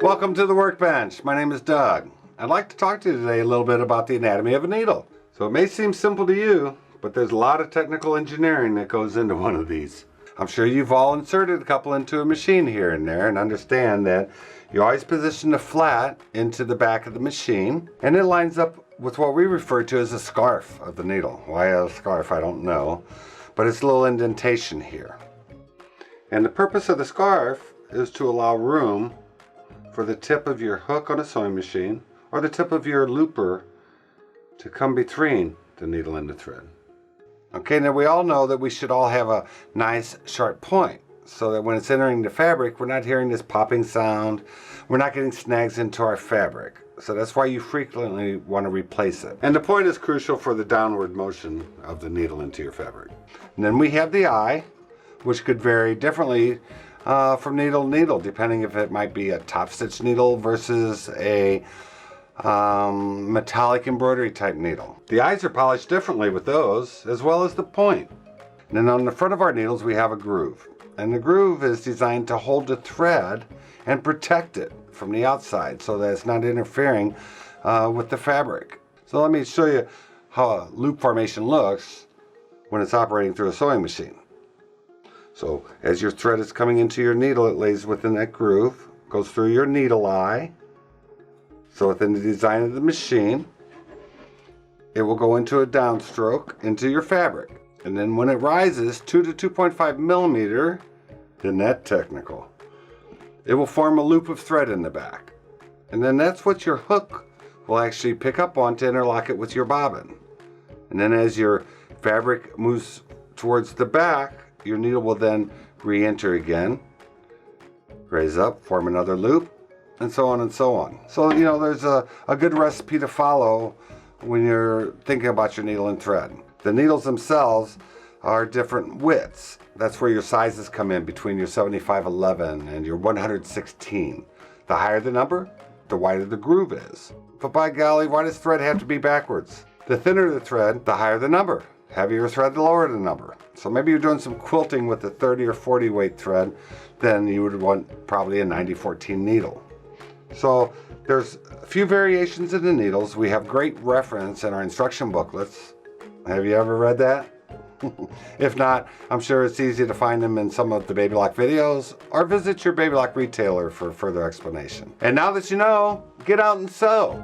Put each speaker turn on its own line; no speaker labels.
Welcome to the Workbench. My name is Doug. I'd like to talk to you today a little bit about the anatomy of a needle. So it may seem simple to you, but there's a lot of technical engineering that goes into one of these. I'm sure you've all inserted a couple into a machine here and there and understand that you always position the flat into the back of the machine and it lines up with what we refer to as a scarf of the needle. Why a scarf, I don't know, but it's a little indentation here. And the purpose of the scarf is to allow room for the tip of your hook on a sewing machine or the tip of your looper to come between the needle and the thread. Okay, now we all know that we should all have a nice sharp point so that when it's entering the fabric, we're not hearing this popping sound, we're not getting snags into our fabric. So that's why you frequently want to replace it. And the point is crucial for the downward motion of the needle into your fabric. And then we have the eye, which could vary differently from needle to needle, depending if it might be a top stitch needle versus a metallic embroidery type needle. The eyes are polished differently with those, as well as the point. And then on the front of our needles we have a groove. And the groove is designed to hold the thread and protect it from the outside so that it's not interfering with the fabric. So let me show you how a loop formation looks when it's operating through a sewing machine. So as your thread is coming into your needle, it lays within that groove, goes through your needle eye. So within the design of the machine, it will go into a downstroke into your fabric. And then when it rises 2 to 2.5 millimeter, isn't that technical? It will form a loop of thread in the back. And then that's what your hook will actually pick up on to interlock it with your bobbin. And then as your fabric moves towards the back, your needle will then re-enter again, raise up, form another loop, and so on and so on. So, you know, there's a good recipe to follow when you're thinking about your needle and thread. The needles themselves are different widths. That's where your sizes come in between your 7511 and your 116. The higher the number, the wider the groove is. But by golly, why does thread have to be backwards? The thinner the thread, the higher the number. Heavier thread, the lower the number. So maybe you're doing some quilting with a 30 or 40 weight thread, then you would want probably a 90-14 needle. So there's a few variations in the needles. We have great reference in our instruction booklets. Have you ever read that? If not, I'm sure it's easy to find them in some of the Baby Lock videos or visit your Baby Lock retailer for further explanation. And now that you know, get out and sew.